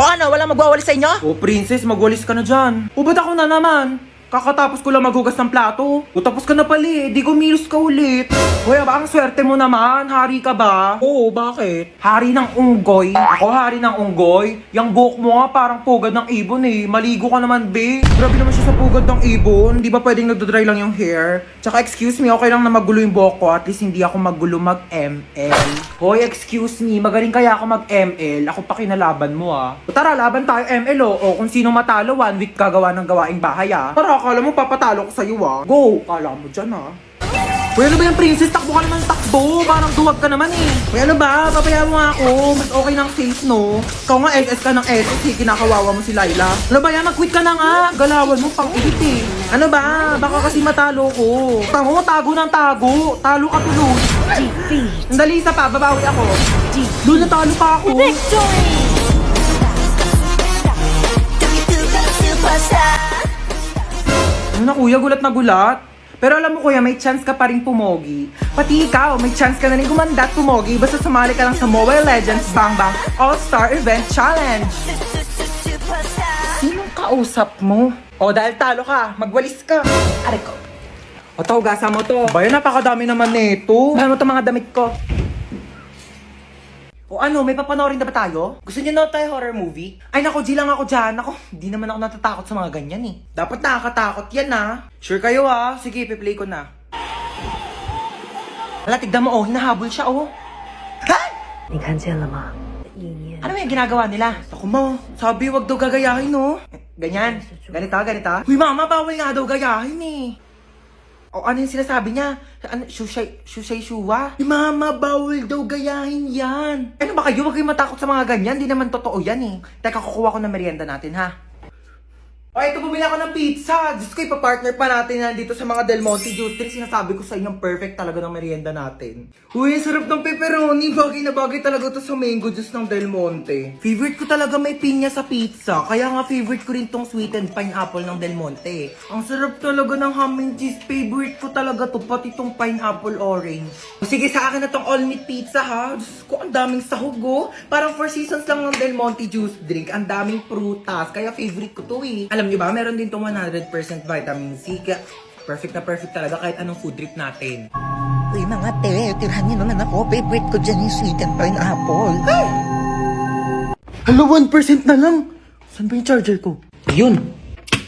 ano, walang magwawalis sa inyo? Oh, princess, magwalis ka na dyan. O, ba't ako na naman? Kakatapos ko lang maghugas ng plato. O, tapos ka na pala eh. Di gumilos ka ulit. Hoy, ba, ang swerte mo naman. Hari ka ba? Oo, bakit? Hari ng unggoy. Ako, hari ng unggoy. Yang buhok mo nga parang pugad ng ibon eh. Maligo ka naman, be. Grabe naman siya sa pugad ng ibon. Di ba pwedeng nagdodry lang yung hair? Tsaka, excuse me, okay lang na magulo yung buhok ko. At least hindi ako magulo mag-ML. Hoy, excuse me, magaling kaya ako mag-ML. Ako pa kinalaban mo ah. O, tara, laban tayo ML oh. O, kung sino matalo, 1 week gagawa ng gawaing bahay ah. Tara, akala mo papatalo ko sa'yo ah. Go! Kala mo dyan ah. Uy, ano ba yung princess? Takbo ka naman takbo. Parang duwag ka naman eh. Uy, ano ba? Papayaan mo nga ako. Mas okay ng safe, no? Ikaw nga SS ka ng SS eh. Kinakawawa mo si Laila. Ano ba yan? Mag-quit ka na nga. Galawan mo pang edit eh. Ano ba? Baka kasi matalo ko. Tango, tago ng tago. Talo ka tuloy. Sandali, isa pa. Babawi ako. Doon natalo pa ako. Ano na kuya? Gulat na gulat. Pero alam mo kuya, may chance ka pa rin pumogi. Pati ikaw, may chance ka na rin gumanda at pumogi basta sumali ka lang sa Mobile Legends Bang Bang All-Star Event Challenge. Sinong kausap mo? O dahil talo ka, magwalis ka. Aray ko. O tawagasan mo to. Bayan, napakadami naman nito. Bayan mo to mga damit ko. O ano, may papanoorin na ba tayo? Gusto niyo na tayo horror movie? Ay nako, G lang ako dyan. Ako, di naman ako natatakot sa mga ganyan eh. Dapat nakakatakot yan ah. Sure kayo ah. Sige, piplay ko na. Hala, tignan mo oh, hinahabol siya oh. Ha? 你看见了吗？意念 Ano yung ginagawa nila? Ako mo, sabi wag daw gagayahin no. Ganyan, ganito, ganito. Uy mama, bawal nga daw gayahin eh. O ano yung sinasabi niya? Ano, shushay shuwa? Mama, bawal daw gayahin yan. Ano ba kayo? Huwag kayong matakot sa mga ganyan. Di naman totoo yan eh. Teka, kukuha ko ng merienda natin ha. O, ito bumili ako ng pizza. Diyos ko, ipapartner pa natin yan dito sa mga Del Monte Juice Drink. Sinasabi ko sa inyo, perfect talaga ng merienda natin. Uy, sarap ng pepperoni. Bagay na bagay talaga to sa mango juice ng Del Monte. Favorite ko talaga may pinya sa pizza. Kaya nga favorite ko rin tong sweetened pineapple ng Del Monte. Ang sarap talaga ng ham and cheese. Favorite ko talaga to, pati tong pineapple orange. O, sige, sa akin na tong all meat pizza ha. Diyos ko, ang daming sahog oh. Parang 4 seasons lang ng Del Monte Juice Drink. Ang daming prutas. Kaya favorite ko to eh. Alam niyo ba, meron din tong 100% vitamin C. Kaya perfect na perfect talaga kahit anong food trip natin. Uy mga te, tirahan niyo naman ako. Favorite ko dyan yung sweet and pineapple. Ay! Hala, 1% na lang. Saan ba yung charger ko? Yun.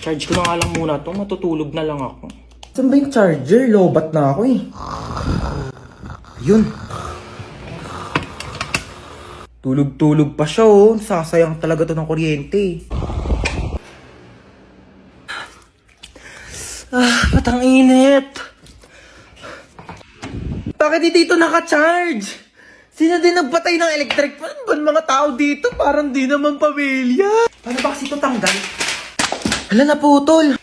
Charge ko na nga lang muna to. Matutulog na lang ako. Saan ba yung charger? Lobat na ako eh. Yun. Tulog-tulog pa siya oh. Sasayang talaga to ng kuryente. Ah, ba't ang init? Bakit di dito naka-charge? Sino din nagpatay ng electric fan? Ba't mga tao dito? Parang di naman pamilya. Paano ba kasi ito tanggal? Hala, naputol.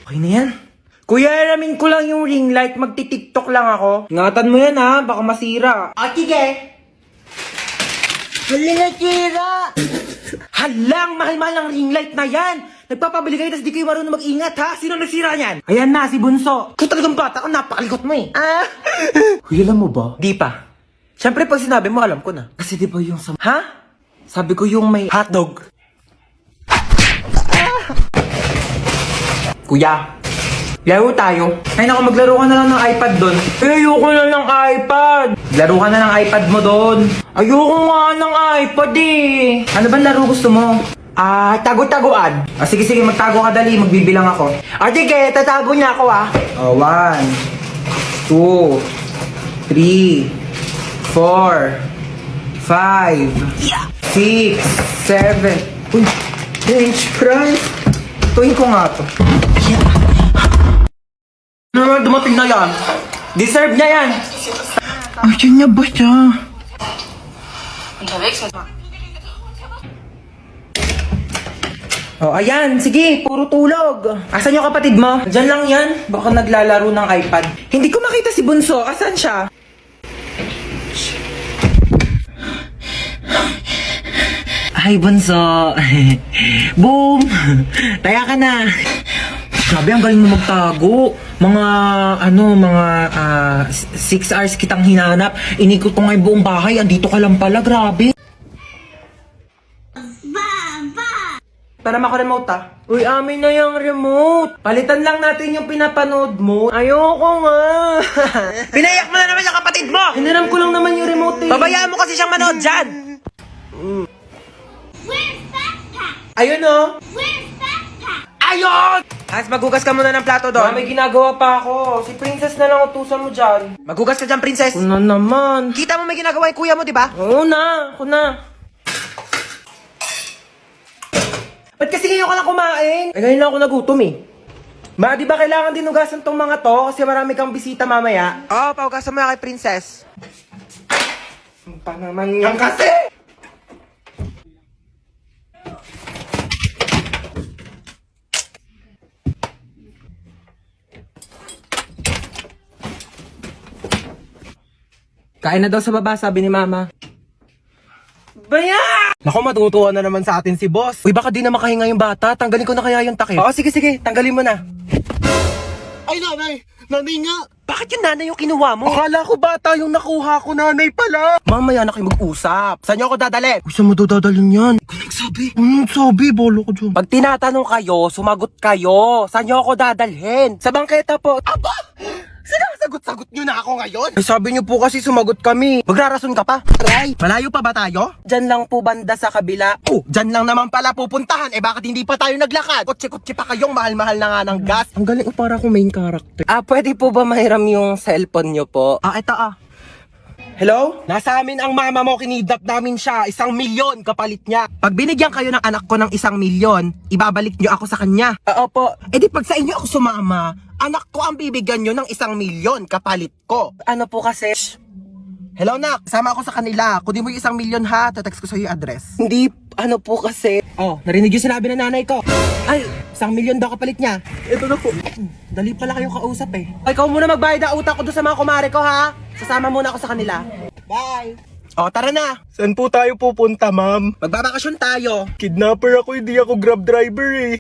Okay na yan. Kuya, alamin ko lang yung ring light. Magti-tiktok lang ako. Ingatan mo yan ha, baka masira. Sige. Hala, nasira. Halang, mahal-mahal ang ring light na yan. Nagpapabili kayo, tas di kayo marunong mag-ingat, ha? Sino nagsira niyan? Ayan na, si Bunso. Kung talagang bata ko, napakalikot mo eh. Ah! Huy, alam mo ba? Di pa. Siyempre, pag sinabi mo, alam ko na. Kasi di ba yung sa... Ha? Sabi ko yung may hotdog. Ah! Kuya, laro tayo. Ay naku, maglaro ka na lang ng iPad doon. Ayoko na ng iPad. Laro ka na ng iPad mo doon. Ayoko nga ng iPad eh. Ano ba laro gusto mo? Tago-taguan. Sige, magtago ka dali. Magbibilang ako. Sige, tatago niya ako 1, 2, 3, 4, 5, 6, 7. Uy, French fries. Tuwin ko nga to. Ano naman dumating na yan? Deserve niya yan. Ayun niya ba siya? Oh, ayan. Sige, puro tulog. Asan yung kapatid mo? Diyan lang yan. Baka naglalaro ng iPad. Hindi ko makita si Bunso. Asan siya? Ay, Bunso. Boom! Taya ka na. Sabi, ang galing mo magtago. Mga 6 hours kitang hinanap. Inikot ko nga yung buong bahay. Andito ka lang pala. Grabe. Para mako-remote Uy, amin na yung remote. Palitan lang natin yung pinapanood mo. Ayoko nga. Pinayak mo na naman yung kapatid mo! Hiniram ko lang naman yung remote eh. Babayaan mo kasi siyang manood dyan! Ayun oh. Ayun! Hans, maghugas ka muna ng plato Ma, doon. may ginagawa pa ako. Si Princess na lang utusan mo dyan. Maghugas ka dyan, princess. Ano naman? Kita mo may ginagawa yung kuya mo, di ba? Oo na, ako na. Ba't kasi ngayon ka lang kumain? Eh, ngayon lang ako nagutom eh. Ma, di ba kailangan dinugasan tong mga to? Kasi marami kang bisita mamaya. Oo, pahugasan mo yan kay princess. Pa naman yan kasi! Kain na daw sa baba, sabi ni Mama. Baya! Naku, matutuwa na naman sa atin si boss. Uy, baka di na makahinga yung bata. Tanggalin ko na kaya yung takip. Oo, sige, tanggalin mo na. Ay, nanay! Nanay nga! Bakit yung nanay yung kinuha mo? Akala ko bata yung nakuha ko, nanay pala. Mamaya na kayo mag-usap. Saan niyo ako dadalhin? Uy, saan mo daw dadalhin yan? Ikaw nagsabi. Sabi, bolo ko dyan. Pag tinatanong kayo, sumagot kayo. Saan niyo ako dadalhin? Sa bangketa po. Aba! Sinasagot-sagot niyo na ako ngayon? Ay, sabi niyo po kasi sumagot kami. Magrarason ka pa? Aray, malayo pa ba tayo? Diyan lang po banda sa kabila. Oh, dyan lang naman pala pupuntahan. Eh, bakit hindi pa tayo naglakad? Kotse-kotse pa kayong mahal-mahal na nga ng gas. Ang galing, para akong main character. Pwede po ba mahiram yung cellphone niyo po? Ito Hello? Nasa amin ang mama mo, kinidnap namin siya. 1 milyon kapalit niya. Pag binigyan kayo ng anak ko ng 1 milyon, ibabalik niyo ako sa kanya. Opo. Eh di pag sa inyo ako sumama, anak ko ang bibigyan niyo ng 1 milyon kapalit ko. Ano po kasi? Hello nak, sama ako sa kanila. Kunin mo yung 1 milyon ha, text ko sa iyo yung address. Hindi, ano po kasi? Oh, narinig yung sinabi ng nanay ko. Ay, 1 milyon daw kapalit niya. Ito na po. Dali pala kayong kausap eh. Ikaw muna magbayad ng utak ko doon sa mga kumare ko ha. Sasama muna ako sa kanila. Bye! O, tara na! Saan po tayo pupunta, ma'am? Magbabakasyon tayo. Kidnapper ako, hindi ako grab driver eh.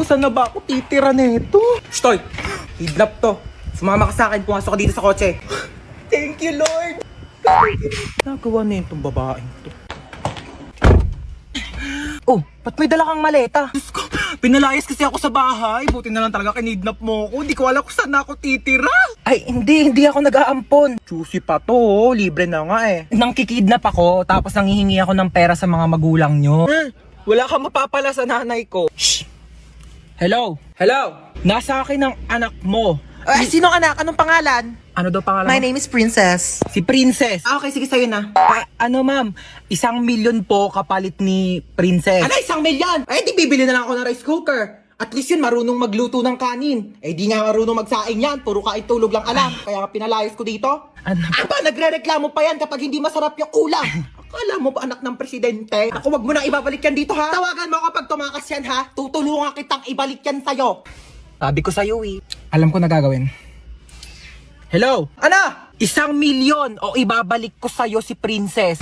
Saan na ba ako titira nito? Stoy! Kidnap to. Sumama ka sa akin, pumasok ka dito sa kotse. Thank you, Lord! Nagawa na itong babaeng to. Oh, ba't may dala kang maleta? Diyos ko, pinalayas kasi ako sa bahay. Buti na lang talaga kinidnap mo ako. Hindi ko alam kung saan ako titira. Ay, hindi ako nag-aampon. Juicy pa to, libre na nga eh. Nang kikidnap ako, tapos nanghihingi ako ng pera sa mga magulang nyo. Wala kang mapapala sa nanay ko. Shh! Hello? Hello? Nasa akin ang anak mo. Ay, sinong anak? Anong pangalan? Ano daw pangalan My mo? name is Princess. Si Princess. Okay, sige sa'yo na. Ano ma'am, 1 milyon po kapalit ni Princess. Ano, 1 milyon? Ay, di bibili na lang ako ng rice cooker. At least yun, marunong magluto ng kanin. Eh, di nga marunong magsaing yan. Puro kain tulog lang alam. Kaya nga pinalayas ko dito. Ano? Aba, nagre-reklamo pa yan kapag hindi masarap yung ulam. Akala mo ba anak ng presidente? Ako, wag mo na ibabalik yan dito, ha? Tawagan mo kapag tumakas yan, ha? Tutulungan kitang ibalik yan sa'yo. Sabi ko sa'yo eh. Alam ko na gagawin. Hello? Ano? 1 milyon o ibabalik ko sa'yo si Princess.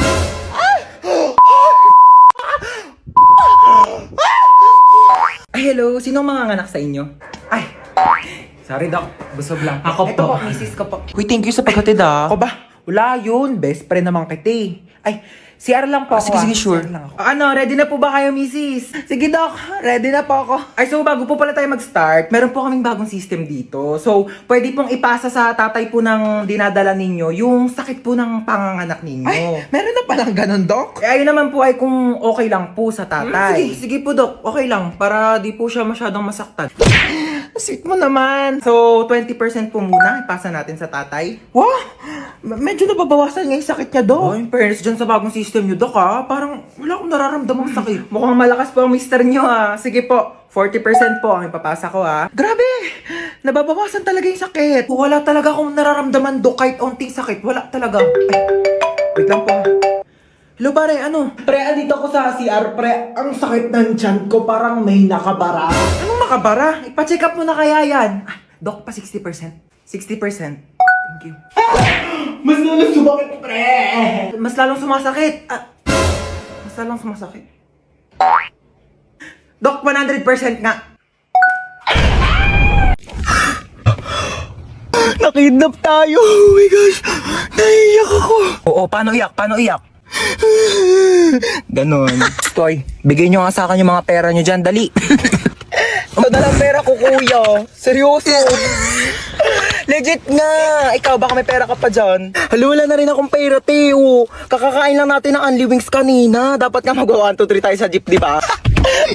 Ay, hello. Sinong mga anak sa inyo? Ay, sorry Doc. Busog lang. Ako Ito po. misis ko po. Uy, thank you sa paghatid, Ako ba? Wala yun. Best friend naman kita eh. Ay, CR lang po ako. sige, sige, sure. CR lang ako. Ano, ready na po ba kayo, misis? Sige, Doc. Ready na po ako. Ay, so bago po pala tayo mag-start, meron po kaming bagong system dito. So, pwede pong ipasa sa tatay po ng dinadala ninyo yung sakit po ng panganganak ninyo. Ay, meron na palang ganun, Doc? Eh, ayun naman po ay kung okay lang po sa tatay. Sige po, Doc. Okay lang. Para di po siya masyadong masaktan. Sweet mo naman. So, 20% po muna ipasa natin sa tatay. Wow! Medyo nababawasan nga yung sakit niya, Doc. Oh, in fairness dyan sa bagong system nyo, Dok, ha? Parang wala akong nararamdamang sakit. Mukhang malakas po ang mister nyo, ha? Sige po, 40% po ang ipapasa ko, ha? Grabe! Nababawasan talaga yung sakit. Wala talaga akong nararamdaman, Dok, kahit onting sakit. Wala talaga. Ay, wait lang po, ha? Hello, pare, ano? Pre, andito ako sa CR, pre. Ang sakit ng tiyan ko, parang may nakabara. Anong makabara? Ipa-check up mo na kaya yan. Dok, pa 60%. 60%. Thank you. Mas nalang sumakit, pre! Mas lalong sumasakit. Mas lalong sumasakit. Dok, 100% nga. Nakidnap tayo! Oh my gosh! Naiiyak ako! Oo, paano iyak? Paano iyak? Ganon. Toy, bigay nyo nga sa akin yung mga pera nyo dyan, dali. Ito na lang pera ko, kuya. Seryoso. Legit nga. Ikaw, baka may pera ka pa dyan. Hala, wala na rin akong pera, Teo. Kakakain lang natin ng Unli Wings kanina. Dapat nga mag-1, 2, 3 tayo sa jeep, di ba?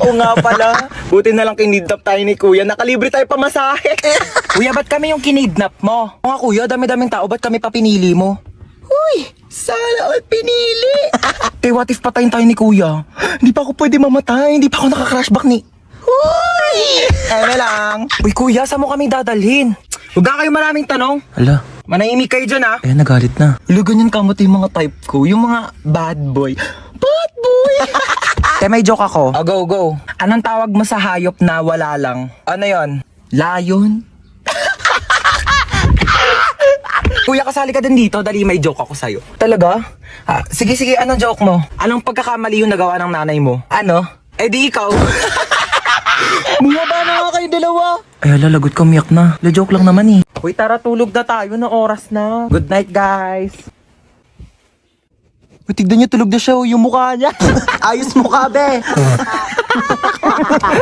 Oo nga pala. Buti na lang kinidnap tayo ni kuya. Nakalibre tayo pamasahe. Kuya, ba't kami yung kinidnap mo? Oo nga, kuya, dami-daming tao. Ba't kami pa pinili mo? Uy, sana all pinili. Te, what if patayin tayo ni kuya? Hindi pa ako pwede mamatay. Hindi pa ako naka-crashback ni... Uy! Eme lang. Uy, kuya, saan mo kami dadalhin? Huwag na kayo maraming tanong. Hala. Manahimik kayo dyan, ha? Ayan, nagalit na. Hala, ganyan kamot yung mga type ko. Yung mga bad boy. Bad boy! Te, may joke ako. Go, go. Anong tawag mo sa hayop na wala lang? Ano yon? Lion? Kuya, kasali ka din dito. Dali, may joke ako sa'yo. Talaga? Sige, sige. Anong joke mo? Anong pagkakamali yung nagawa ng nanay mo? Ano? Eh di ikaw. Bumaba na nga kayo dalawa. Ay, lalagot ka, umiyak na. La-joke lang naman eh. Uy, tara, tulog na tayo na oras na. Good night, guys. Uy, tignan niyo, tulog na siya, yung mukha niya. Ayos mukha, be.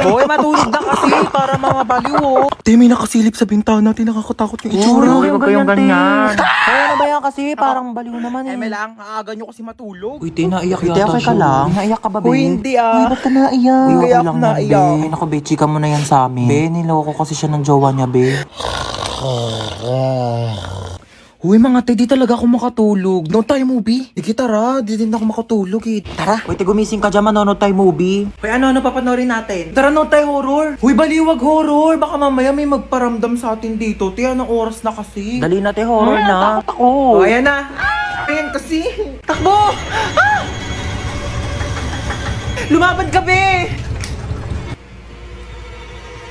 Boy, matulog na kasi para mga baliw, oh. Te, may nakasilip sa bintana natin, nakakatakot yung itsura. Huwag kayong ganyan. Kaya na ba yan kasi? Parang baliw naman eh. Eme lang, aaga nyo kasi matulog. Uy, te, naiyak Uy, te, yata okay siya. ka lang? Naiyak ka ba, be? Uy, hindi ah. Uy, ba't ka naiyak? Uy, kaya okay ako lang yan, naiyak. be. Naku, be, chika mo na yan sa amin. Be, niloko kasi siya ng jowa niya, be. Uy, mga te, di talaga ako makatulog. Noon tayo movie. Sige, tara. Di din ako makatulog eh. Tara. Uy, te, gumising ka dyan, manonood tayo movie. Uy, ano papanoorin natin? Tara, noon tayo horror. Uy, baliwag horror. Baka mamaya may magparamdam sa atin dito. Te, anong oras na kasi? Dali na, te, horror na. Takot ako. Oh, ayan na. Ayan kasi. Takbo! Ah! Lumaban ka, be!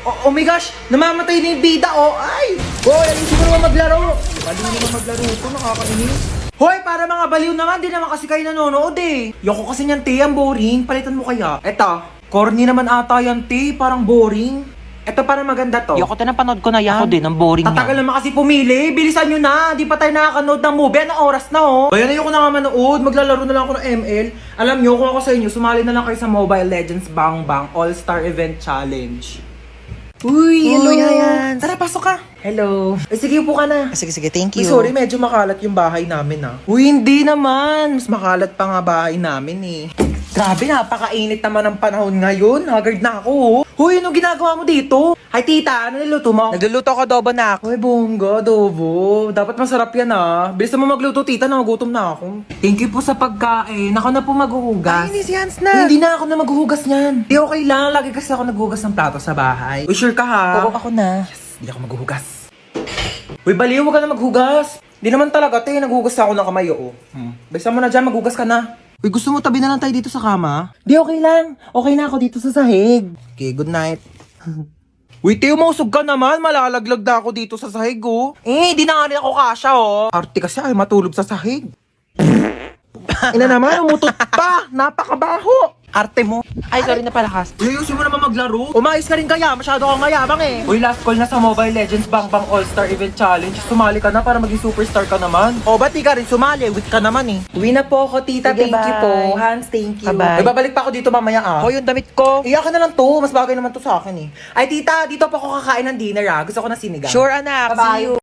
Oh my gosh! Namamatay na yung bida, oh! Ay! Hoy, alisin mo naman maglaro! Baliw naman maglaro ito, nakakainis. Hoy, para mga baliw naman, di naman kasi kayo nanonood eh. Yoko kasi niyan, te, ang boring. Palitan mo kaya. Eto, corny naman ata yan, te. Parang boring. Eto, parang maganda to. Yoko, te, napanood ko na yan. Ako din, ang boring Tatagal niya. naman kasi pumili. Bilisan nyo na. Di pa tayo nakakanood ng movie. Anong oras na, oh? Bayan, ayoko na nga manood. Maglalaro na lang ako ng ML. Alam nyo, kung ako sa inyo, sumali na lang kayo sa Mobile Legends Bang Bang All-Star Event Challenge. Uy, hello. Yayans. Tara, pasok ka. Hello. Eh, sige, upo ka na. Sige, sige, thank Uy, you. sorry, medyo makalat yung bahay namin, ah. Uy, hindi naman. Mas makalat pa nga bahay namin, eh. Grabe, napakainit naman ang panahon ngayon. Haggard na ako, oh. Huy, anong ginagawa mo dito? Hi, tita. Ano niluto mo? Nagluluto ko adobo na ako. Uy, bongga, adobo. Dapat masarap yan, ah. Bilis mo magluto, tita. Nagugutom na ako. Thank you po sa pagkain. Ako na po maghuhugas. Ay, si Hans na. Hindi na ako na maghuhugas niyan. Di okay lang. Lagi kasi ako naghuhugas ng plato sa bahay. Uy, sure ka, ha? Oo, ako na. Hindi ako maghuhugas. Uy, baliw, huwag ka na maghugas. Hindi naman talaga, te. Naghuhugas ako ng kamay, oo. Bisa mo na dyan, maghugas ka na. Uy, gusto mo tabi na lang tayo dito sa kama? Di, okay lang. Okay na ako dito sa sahig. Okay, good night. Uy, Teo, mausog ka naman. Malalaglag na ako dito sa sahig, oh. Eh, di na nga rin ako kasha, oh. Arte kasi ay matulog sa sahig. Ina naman, umutot pa. Napakabaho. Arte mo. Ay, sorry na palakas. Uy, ayusin mo naman maglaro. Umayos ka rin kaya. Masyado kang mayabang eh. Uy, last call na sa Mobile Legends Bang Bang All-Star Event Challenge. Sumali ka na para maging superstar ka naman. O, ba't di ka rin sumali? Weak ka naman eh. Uwi na po ako, tita. Sige, Thank you bye. po. Hans, thank you. Bye-bye. Ay, babalik pa ako dito mamaya ah. O, yung damit ko. Iyakan na lang to. Mas bagay naman to sa akin eh. Ay, tita, dito pa ako kakain ng dinner ah. Gusto ko na sinigang. Sure, anak. Bye-bye. See you.